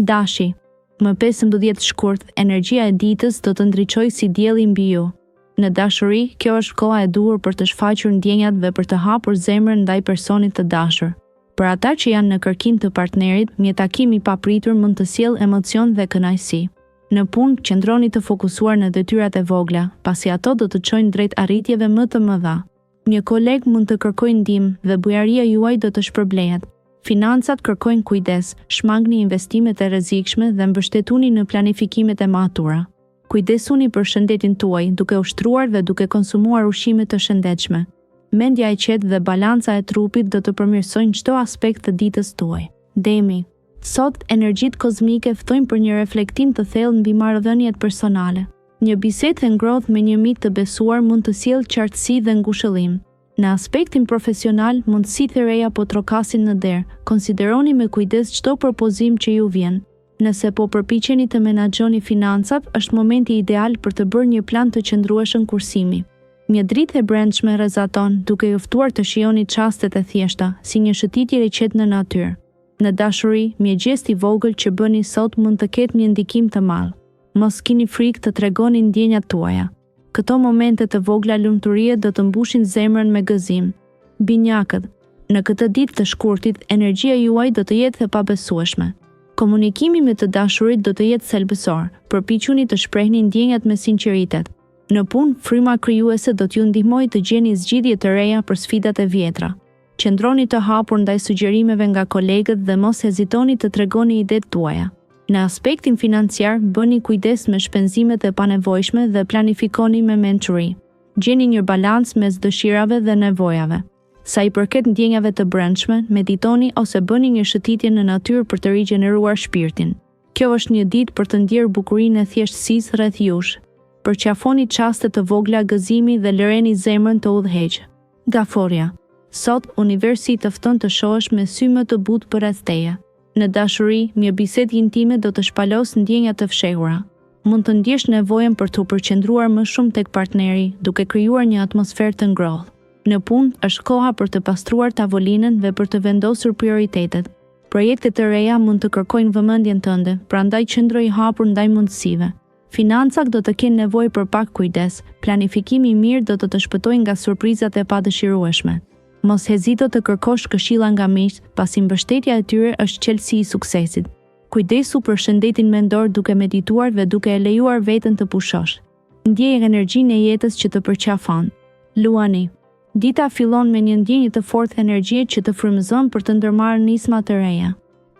Dashi, më 15 shkurt, energjia e ditës do të ndriçojë si dielli mbi ju. Në dashuri, kjo është koha e duhur për të shfaqur ndjenjat dhe për të hapur zemrën ndaj personit të dashur. Për ata që janë në kërkim të partnerit, një takim i papritur mund të sjellë emocion dhe kënaqësi. Në punë, qëndroni të fokusuar në detyrat e vogla, pasi ato do të çojnë drejt arritjeve më të mëdha. Një koleg mund të kërkojë ndihmë dhe bujaria juaj do të shpërblehet. Financat kërkojnë kujdes, shmangni investimet e rrezikshme dhe mbështetuni në planifikimet e matura. Kujdesuni për shëndetin tuaj, duke ushtruar dhe duke konsumuar ushqime të shëndetshme. Mendja e qetë dhe balanca e trupit do të përmirësojnë çdo aspekt të ditës tuaj. Demi. Sot, energjitë kozmike ftojnë për një reflektim të thellë mbi marrëdhëniet personale. Një bisedë e ngrohtë me një mik të besuar mund të sjellë qartësi dhe ngushëllim. Në aspektin profesional, mundësitë e reja po trokasin në derë. Konsideroni me kujdes çdo propozim që ju vjen. Nëse po përpiqeni të menaxhoni financat, është momenti ideal për të bërë një plan të qëndrueshëm kursimi. Një dritë e brendshme rrezaton, duke ju ftuar të shijoni çastet e thjeshta, si një shëtitje e qetë në natyrë. Në dashuri, një gjest i vogël që bëni sot mund të ketë një ndikim të madh. Mos keni frikë të tregoni ndjenjat tuaja. Këto momente të vogla lumturie do të mbushin zemrën me gëzim. Binjakët, në këtë ditë të shkurtit, energjia juaj do të jetë e pabesueshme. Komunikimi me të dashurit do të jetë thelbësor, përpiquni të shprehni ndjenjat me sinqeritet. Në punë, fryma krijuese do t'ju ndihmojë të gjeni zgjidhje të reja për sfidat e vjetra. Qëndroni të hapur ndaj sugjerimeve nga kolegët dhe mos hezitoni të tregoni idetë tuaja. Në aspektin financiar, bëni kujdes me shpenzimet e panevojshme dhe planifikoni me mençuri. Gjeni një balans mes dëshirave dhe nevojave. Sa i përket ndjenjave të brendshme, meditoni ose bëni një shëtitje në natyrë për të rigjeneruar shpirtin. Kjo është një ditë për të ndjerë bukurinë e thjeshtësisë rreth jush. Përqafoni çaste të vogla gëzimi dhe lëreni zemrën të udhëheqë. Daforia. Sot, universi të fton të shohësh me sy më të butë përreth teje. Në dashuri, një bisedë intime do të shpalos ndjenja të fshehura. Mund të ndjesh nevojën për të përqendruar më shumë tek partneri, duke krijuar një atmosferë të ngrohtë. Në punë, është koha për të pastruar tavolinën dhe për të vendosur prioritetet. Projektet e reja mund të kërkojnë vëmendjen tënde, prandaj qëndro i hapur ndaj mundësive. Financat do të kenë nevojë për pak kujdes, planifikimi i mirë do të shpëtojë nga surprizat e padëshirueshme. Mos hezito të kërkosh këshilla nga miqt, pasi mbështetja e tyre është qelësi i suksesit. Kujdesu për shëndetin mendor duke medituar dhe duke e lejuar veten të pushosh. Ndjej energjinë e jetës që të përqafon. Luani. Dita fillon me një ndjenjë të fortë energjie që të frymëzon për të ndërmarrë nisma të reja.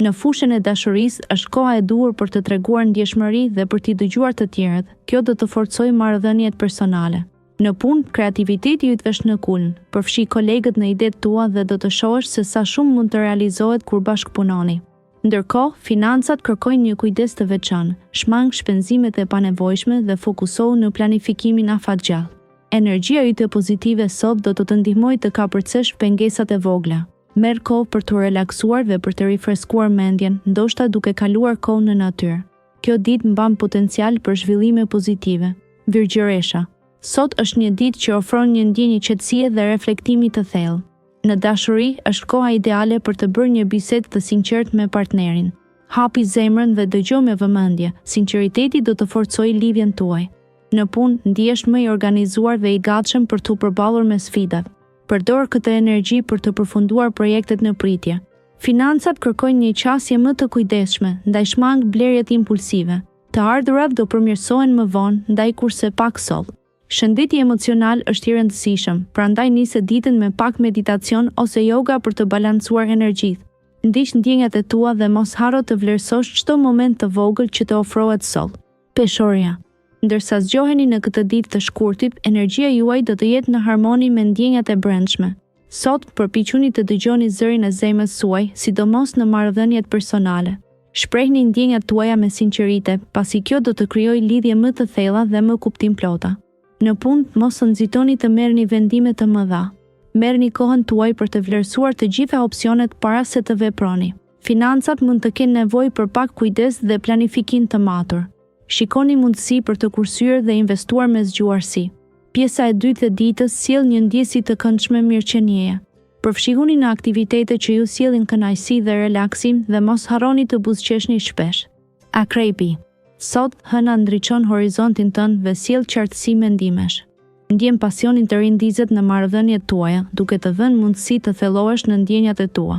Në fushën e dashurisë është koha e duhur për të treguar ndjeshmëri dhe për t'i dëgjuar të tjerët. Kjo do të forcojë marrëdhëniet personale. Në punë, kreativiteti yt është në kulm. Përfshi kolegët në idetë tua dhe do të shohësh se sa shumë mund të realizohet kur bashkëpunoni. Ndërkohë, financat kërkojnë një kujdes të veçantë. Shmang shpenzimet e panevojshme dhe fokusohu në planifikimin afatgjallë. Energjia yte pozitive sot do të ndihmojë të kapërcesh pengesat e vogla. Merr kohë për të relaksuar dhe për të rifreskuar mendjen, ndoshta duke kaluar kohë në natyrë. Kjo ditë mban potencial për zhvillime pozitive. Virgjëresha. Sot është një ditë që ofron një ndjenjë qetësie dhe reflektimi të thellë. Në dashuri, është koha ideale për të bërë një bisedë të sinqertë me partnerin. Hapi zemrën dhe dëgjoj me vëmendje. Sinqeriteti do të forcojë lidhjen tuaj. Në punë, ndihesh më i organizuar dhe i gatshëm për të përballur me sfidat. Përdor këtë energji për të përfunduar projektet në pritje. Financat kërkojnë një qasje më të kujdesshme, ndaj shmang blerjet impulsive. Të ardhurat do përmirësohen më vonë, ndaj kurse pak soll. Shëndeti emocional është i rëndësishëm, prandaj nisi ditën me pak meditacion ose yoga për të balancuar energjitë. Ndiq ndjenjat e tua dhe mos harro të vlerësosh çdo moment të vogël që të ofrohet soll. Peshoria. Ndërsa zgjoheni në këtë ditë të shkurtit, energjia juaj do të jetë në harmoni me ndjenjat e brendshme. Sot, përpiquni të dëgjoni zërin e zemrës suaj, sidomos në marrëdhëniet personale. Shprehni ndjenjat tuaja me sinqeritet, pasi kjo do të krijojë lidhje më të thella dhe më kuptimplota. Në punë, mos nxitoni të merrni vendime të mëdha. Merrni kohën tuaj për të vlerësuar të gjitha opsionet para se të veproni. Financat mund të kenë nevojë për pak kujdes dhe planifikim të matur. Shikoni mundësi për të kursyer dhe investuar me zgjuarsi. Pjesa e dytë e ditës sjell një ndjesi të këndshme mirëqenieje. Përfshihuni në aktivitete që ju sjellin kënaqësi dhe relaksim dhe mos harroni të buzëqeshni shpesh. Akrepi. Sot, hëna ndriçon horizontin tënd dhe sjell qartësi mendimesh. Ndjen pasionin të rindizet në marrëdhëniet tuaja, duke të dhënë mundësi të thellohesh në ndjenjat e tua.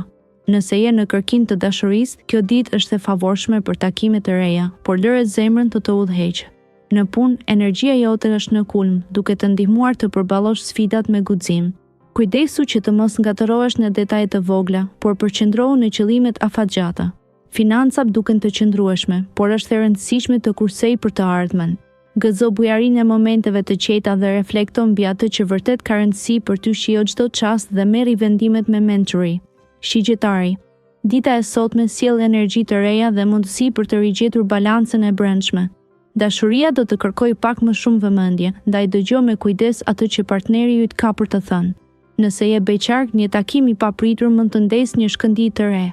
Nëse je në kërkim të dashurisë, kjo ditë është e favorshme për takime të reja, por lëre zemrën të udhëheqë. Në punë, energjia jote është në kulm, duke të ndihmuar të përballosh sfidat me guxim. Kujdesu që të mos ngatërohesh në detajet të vogla, por përqendrohu në qëllimet afatgjata. Financat duken të qëndrueshme, por është e rëndësishme të kursej për të ardhmen. Gëzo bujarinë e momenteve të qeta dhe reflekto mbi atë që vërtet ka rëndësi për ty, shijo çdo çast dhe merri vendimet me mençuri. Shigjetari. Dita e sotme sjell energji të reja dhe mundësi për të rigjetur balancën e brendshme. Dashuria do të kërkoj pak më shumë vëmendje, ndaj dëgjo me kujdes atë që partneri yt ka për të thënë. Nëse je beqar, një takim i papritur mund të ndesë një shkëndijë të re.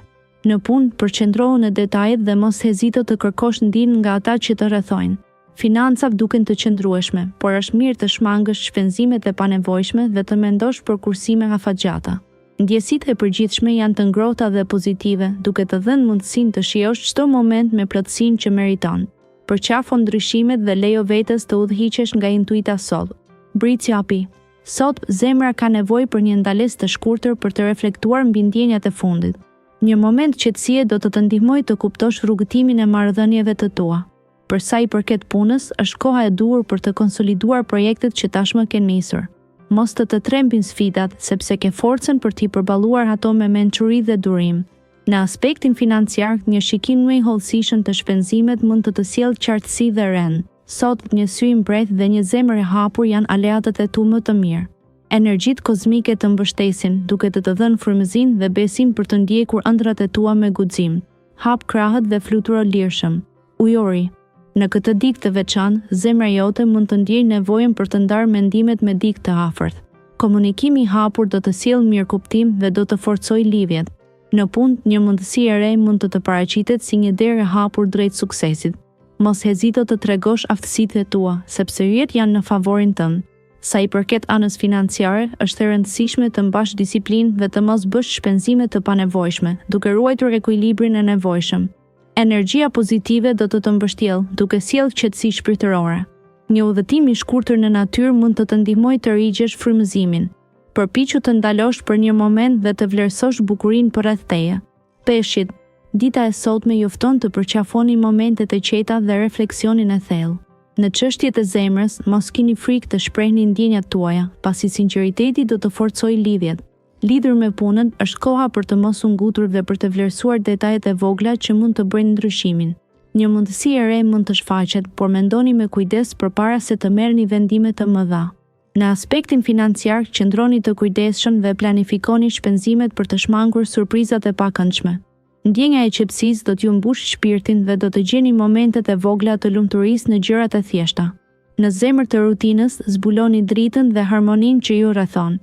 Në punë, përqendrohu në detajet dhe mos hezito të kërkosh ndihmë nga ata që të rrethojnë. Financat duken të qëndrueshme, por është mirë të shmangësh shpenzimet e panevojshme dhe të mendosh për kursime afatgjata. Ndjesitë e përgjithshme janë të ngrohta dhe pozitive, duke të dhënë mundësinë të shijosh çdo moment me plotësinë që meriton. Përqafo ndryshimet dhe lejo vetes të udhëhiqesh nga intuita sot. Briciapi. Sot, zemra ka nevojë për një ndalesë të shkurtër për të reflektuar mbi ndjenjat e fundit. Një moment qetësie do të ndihmojë të kuptosh rrugëtimin e marrëdhënieve të tua. Për sa i përket punës, është koha e duhur për të konsoliduar projektet që tashmë ke nisur. Mos të trembin sfidat, sepse ke forcën për t'i përballuar ato me mençuri dhe durim. Në aspektin financiar, një shikim më i hollësishëm të shpenzimet mund të sjellë qartësi dhe rend. Sot, një sy i mbredh dhe një zemër e hapur janë aleatët e tu më të mirë. Energjitë kozmike të mbështesin, duke të dhënë frymëzinë dhe besim për të ndjekur ëndrat e tua me guxim. Hap krahët dhe fluturo lirshëm. Ujori. Në këtë ditë të veçantë, zemra jote mund të ndjejë nevojën për të ndarë mendimet me dikë të afërt. Komunikimi i hapur do të sjellë mirëkuptim dhe do të forcojë lidhjet. Në punë, një mundësi e re mund të paraqitet si një derë e hapur drejt suksesit. Mos hezito të tregosh aftësitë e tua, sepse yjet janë në favorin tënd. Sa i përket anës financiare, është e rëndësishme të mbash disiplinë dhe të mos bësh shpenzime të panevojshme, duke ruajtur ekuilibrin e nevojshëm. Energjia pozitive do të mbështjellë, duke sjellë qetësi shpirtërore. Një udhëtim i shkurtër në natyrë mund të të ndihmojë të rigjesh frymëzimin. Përpiqu të ndalosh për një moment dhe të vlerësosh bukurinë përreth teje. Peshqit. Dita e sotme ju fton të përqafoni momentet e qeta dhe refleksionin e thellë. Në çështjet e zemrës, mos keni frikë të shprehni ndjenjat tuaja, pasi sinqeriteti do të forcojë lidhjet. Lidhur me punën, është koha për të mos u ngutur dhe për të vlerësuar detajet e vogla që mund të bëjnë ndryshimin. Një mundësi e re mund të shfaqet, por mendoni me kujdes përpara se të merrni vendime të mëdha. Në aspektin financiar, qëndroni të kujdesshëm dhe planifikoni shpenzimet për të shmangur surprizat e pakëndshme. Ndjenja e qetësisë do t'ju mbush shpirtin dhe do të gjeni momentet e vogla të lumturisë në gjërat e thjeshta. Në zemër të rutinës, zbuloni dritën dhe harmoninë që ju rrethon.